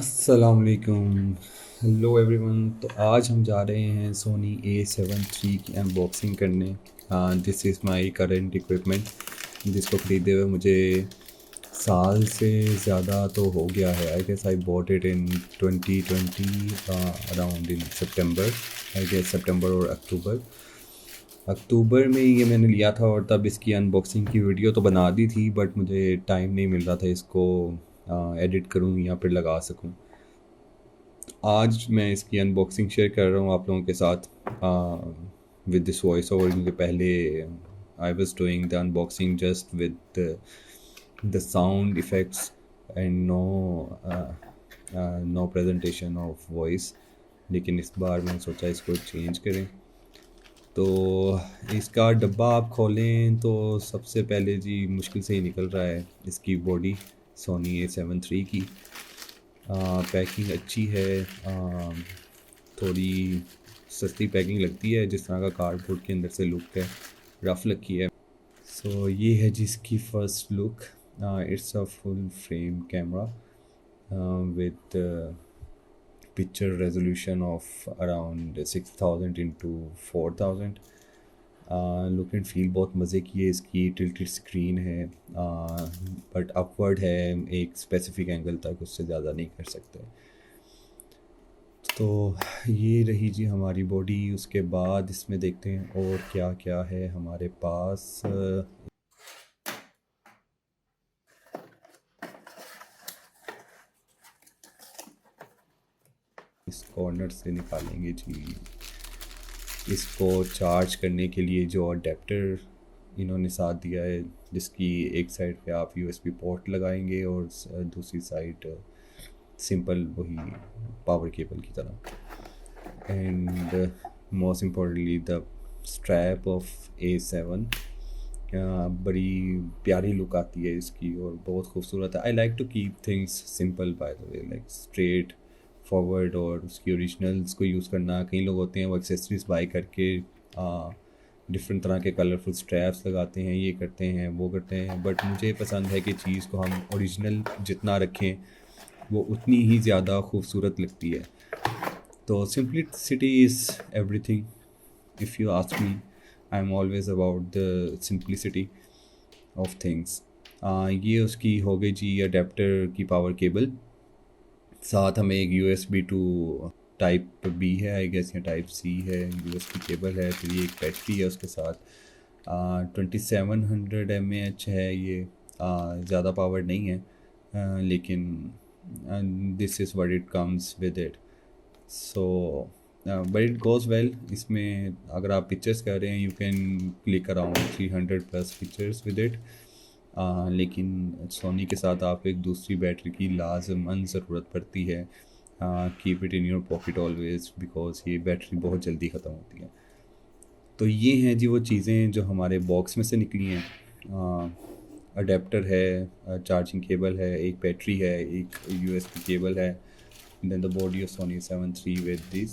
अस्सलाम वालेकुम। Hello everyone. तो आज हम जा रहे हैं सोनी A7 III की अनबॉक्सिंग करने। This is my current equipment जिसको ख़रीदे हुए मुझे साल से ज़्यादा तो हो गया है। I guess I bought it in 2020 around in सितंबर। आई गेस सितंबर और अक्टूबर में ये मैंने लिया था और तब इसकी अनबॉक्सिंग की वीडियो तो बना दी थी, बट मुझे टाइम नहीं मिल रहा था इसको एडिट करूँ या फिर लगा सकूँ। आज मैं इसकी अनबॉक्सिंग शेयर कर रहा हूँ आप लोगों के साथ विद दिस वॉइस ओवर, क्योंकि पहले I was doing the unboxing just with the sound effects and no presentation of voice. लेकिन इस बार मैंने सोचा इसको चेंज करें। तो इसका डब्बा आप खोलें तो सबसे पहले जी मुश्किल से ही निकल रहा है इसकी बॉडी, सोनी A7 III की। पैकिंग अच्छी है, थोड़ी सस्ती पैकिंग लगती है, जिस तरह का कार्डबोर्ड के अंदर से लुक है, रफ लगी है। सो ये है जिसकी first look. It's a full frame camera with picture resolution of around 6000 into 4000। Look and feel बहुत मज़े की है इसकी। टिल्टेड स्क्रीन है, बट अपवर्ड है एक स्पेसिफिक एंगल तक, उससे ज़्यादा नहीं कर सकते। तो ये रही जी हमारी बॉडी। उसके बाद इसमें देखते हैं और क्या क्या है हमारे पास। इस कॉर्नर से निकालेंगे जी इसको चार्ज करने के लिए जो अडेप्टर इन्होंने साथ दिया है, जिसकी एक साइड पे आप USB पोर्ट लगाएंगे और दूसरी साइड सिंपल वही पावर केबल की तरह। And most importantly the strap of A7। बड़ी प्यारी लुक आती है इसकी और बहुत खूबसूरत है। I like to keep things simple by the way, like straightforward, और उसकी ओरिजिनल्स को यूज़ करना। कई लोग होते हैं वो एक्सेसरीज बाई करके डिफरेंट तरह के कलरफुल स्ट्रैप्स लगाते हैं, ये करते हैं वो करते हैं, बट मुझे पसंद है कि चीज़ को हम ओरिजिनल जितना रखें वो उतनी ही ज़्यादा खूबसूरत लगती है। तो simplicity is everything if you ask me. I am always about the simplicity of things. ये उसकी हो गई जी अडेप्टर की पावर केबल। साथ हमें एक USB to टाइप B है, आई गेस, या टाइप C है, USB केबल है। फिर ये एक बैटरी है उसके साथ। 2700 mAh है ये। ज़्यादा पावर नहीं है, लेकिन this is what it comes with it. So but it goes well. इसमें अगर आप पिक्चर्स कर रहे हैं you can click around 300+ pictures with it. लेकिन सोनी के साथ आप एक दूसरी बैटरी की लाजमन ज़रूरत पड़ती है। Keep it in your pocket always, because ये बैटरी बहुत जल्दी ख़त्म होती है। तो ये हैं जी वो चीज़ें जो हमारे बॉक्स में से निकली हैं। अडेप्टर है, चार्जिंग केबल है, एक बैटरी है, एक USB केबल है, then the body of Sony A7 III with this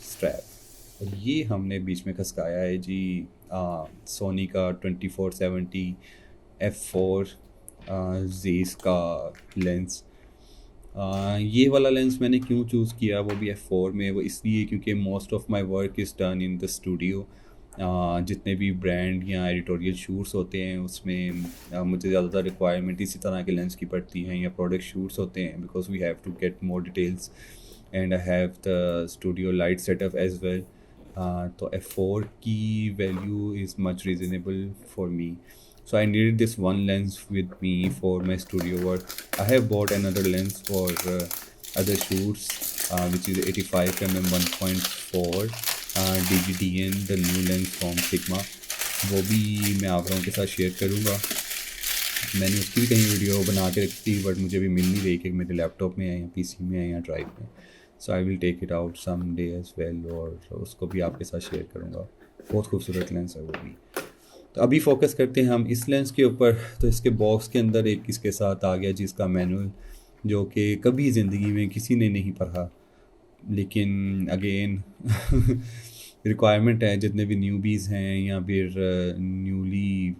strap. और ये हमने बीच में खसकाया है जी सोनी का 2470 f4 ज़ेस का लेंस। ये वाला लेंस मैंने क्यों चूज़ किया वो भी f4 में, वो इसलिए क्योंकि most of my work is done in the studio. जितने भी ब्रांड या एडिटोरियल शूट्स होते हैं उसमें मुझे ज़्यादातर रिक्वायरमेंट इसी तरह के लेंस की पड़ती हैं, या प्रोडक्ट शूट्स होते हैं, because we have to get more details and I have the studio light setup as well. तो f4 की value is much reasonable for me, so I needed this one lens with me for my studio work. I have bought another lens for other shoots, which is 85 mm 1.4 DGDN, the new lens from Sigma. वो भी मैं आप लोगों के साथ share करूँगा। मैंने उसकी भी कहीं वीडियो बना के रखी थी, बट मुझे भी मिल नहीं रही कि मेरे लैपटॉप में है या PC में है या ड्राइव में। So I will take it out some day as well, और उसको भी आपके साथ शेयर करूँगा। बहुत खूबसूरत लेंस है वो भी। तो अभी फोकस करते हैं हम इस लेंस के ऊपर। तो इसके बॉक्स के अंदर एक इसके साथ आ गया जिसका मैनुअल, जो कि कभी ज़िंदगी में किसी ने नहीं पढ़ा, लेकिन अगेन रिक्वायरमेंट है जितने भी न्यूबीज़ हैं या फिर न्यूली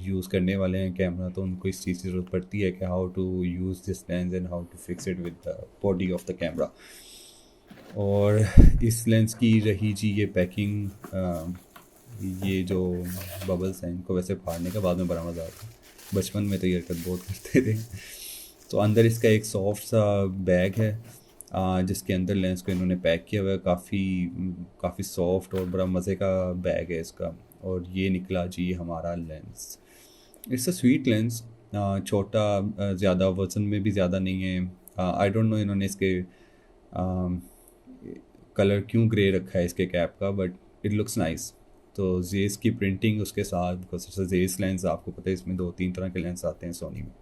यूज़ करने वाले हैं कैमरा, तो उनको इस चीज़ की ज़रूरत पड़ती है कि how to use this lens and how to fix it with the body of the camera. और इस लेंस की रही जी ये पैकिंग, ये जो बबल्स हैं इनको वैसे फाड़ने का बाद में बड़ा मज़ा आता है, बचपन में तो ये हरकत बहुत करते थे। तो अंदर इसका एक सॉफ्ट सा बैग है, जिसके अंदर लेंस को इन्होंने पैक किया हुआ है, काफ़ी सॉफ्ट और बड़ा मज़े का बैग है इसका। और ये निकला जी हमारा lens. It's a sweet lens, छोटा, ज़्यादा वज़न में भी ज़्यादा नहीं है। आई डोंट नो इन्होंने इसके कलर क्यों ग्रे रखा है इसके कैप का, बट इट लुक्स नाइस। तो जेस की प्रिंटिंग उसके साथ, बिकॉज जेस लेंस आपको पता है इसमें 2-3 तरह के लेंस आते हैं सोनी में।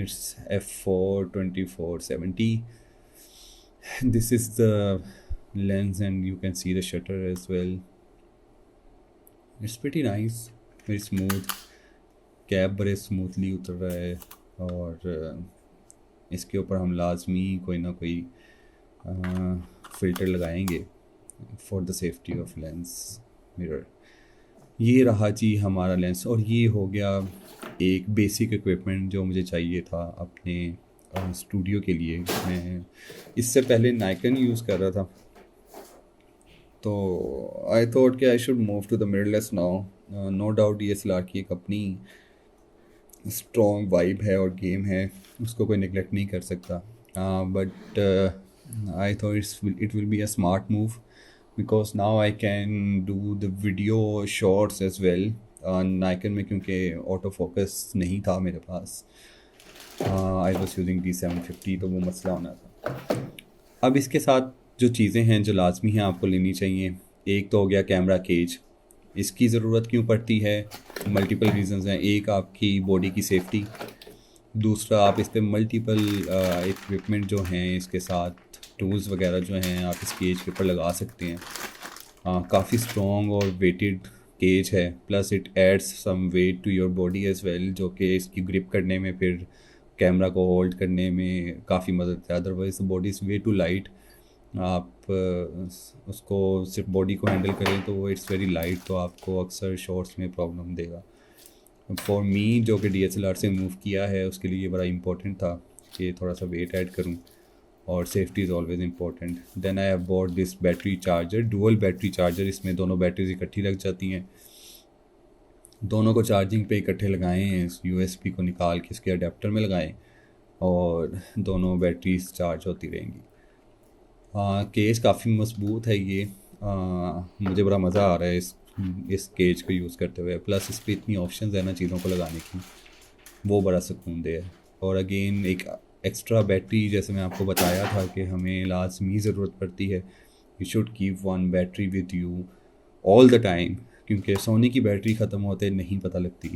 It's f4-24-70. This is the lens and you can see the shutter as well. It's pretty nice, very smooth. Cap बड़े स्मूथली उतर रहा है। और इसके ऊपर हम लाजमी कोई ना कोई फ़िल्टर लगाएंगे for the safety of lens mirror. ये रहा जी हमारा लेंस, और ये हो गया एक बेसिक इक्विपमेंट जो मुझे चाहिए था अपने स्टूडियो के लिए। मैं इससे पहले नाइकन यूज़ कर रहा था, तो आई थॉट कि I should move to the mirrorless now. No doubt DSLR की एक अपनी स्ट्रॉन्ग वाइब है और गेम है, उसको कोई निगलेक्ट नहीं कर सकता। But I thought it will be a smart move, because now I can do the video shorts as well. Nikon में क्योंकि ऑटो फोकस नहीं था मेरे पास, आई वॉज यूजिंग D750, तो वो मसला होना था। अब इसके साथ जो चीज़ें हैं जो लाजमी हैं आपको लेनी चाहिए, एक तो हो गया कैमरा केज। इसकी ज़रूरत क्यों पड़ती है? मल्टीपल रीजंस हैं। एक, आपकी बॉडी की सेफ्टी। दूसरा, आप इस पर मल्टीपल इक्विपमेंट जो हैं इसके साथ टूल्स वगैरह जो हैं आप इस केज के ऊपर लगा सकते हैं। काफ़ी स्ट्रॉन्ग और वेटेड केज है, plus it adds some weight to your body as well, जो कि इसकी ग्रिप करने में, फिर कैमरा को होल्ड करने में काफ़ी मदद है। Otherwise body is way too light. आप उसको सिर्फ बॉडी को हैंडल करें तो वो इट्स वेरी लाइट, तो आपको अक्सर शॉर्ट्स में प्रॉब्लम देगा। फॉर मी जो कि DSLR से मूव किया है, उसके लिए ये बड़ा इंपॉर्टेंट था कि थोड़ा सा वेट ऐड करूं, और safety is always important. Then I have bought this battery charger, dual battery charger. इसमें दोनों बैटरीज इकट्ठी लग जाती हैं, दोनों को चार्जिंग पे इकट्ठे लगाएं, इस USB को निकाल के इसके अडेप्टर में लगाएं, और दोनों बैटरीज चार्ज होती रहेंगी। केज काफ़ी मजबूत है ये। मुझे बड़ा मज़ा आ रहा है इस केज को यूज़ करते हुए। प्लस इस पर इतनी ऑप्शंस है ना चीज़ों को लगाने की, वो बड़ा सुकून दे है। और अगेन एक एक्स्ट्रा बैटरी, जैसे मैं आपको बताया था कि हमें लाजमी ज़रूरत पड़ती है, you should keep one battery with you all the time, क्योंकि सोनी की बैटरी ख़त्म होते नहीं पता लगती।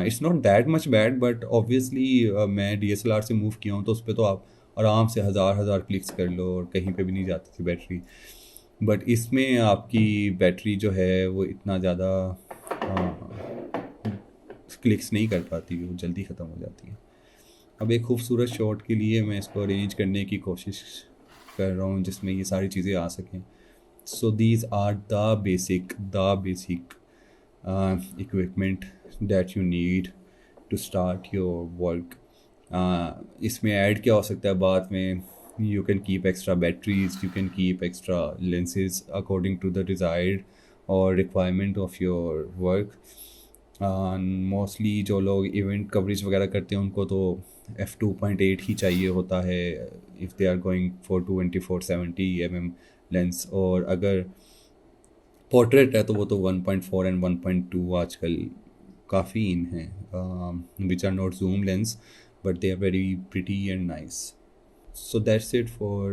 It's not that much bad, but obviously मैं DSLR से मूव किया हूँ, तो उस पर तो आप आराम से हज़ार हज़ार क्लिक्स कर लो और कहीं पे भी नहीं जाती थी बैटरी। बट इसमें आपकी बैटरी जो है वो इतना ज़्यादा क्लिक्स नहीं कर पाती, वो जल्दी ख़त्म हो जाती है। अब एक खूबसूरत शॉट के लिए मैं इसको अरेंज करने की कोशिश कर रहा हूँ जिसमें ये सारी चीज़ें आ सकें। So these are the basic equipment that you need to start your work. इसमें ऐड क्या हो सकता है बाद में? You can keep extra batteries, you can keep extra lenses according to the desired or requirement of your work. Mostly जो लोग event coverage वगैरह करते हैं उनको तो f2.8 ही चाहिए होता है if they are going for 24-70 mm lens, और अगर पोर्ट्रेट है तो वो तो 1.4 एंड 1.2 आजकल काफ़ी इन हैं, which are not zoom lens but they are very pretty and nice. So that's it for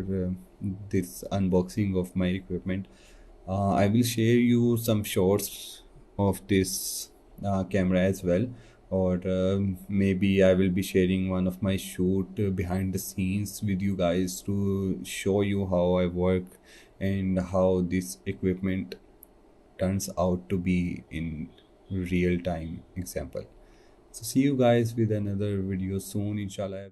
this unboxing of my equipment. I will share you some shots of this camera as well, or maybe I will be sharing one of my shoot behind the scenes with you guys to show you how I work and how this equipment turns out to be in real time example. So see you guys with another video soon, inshallah.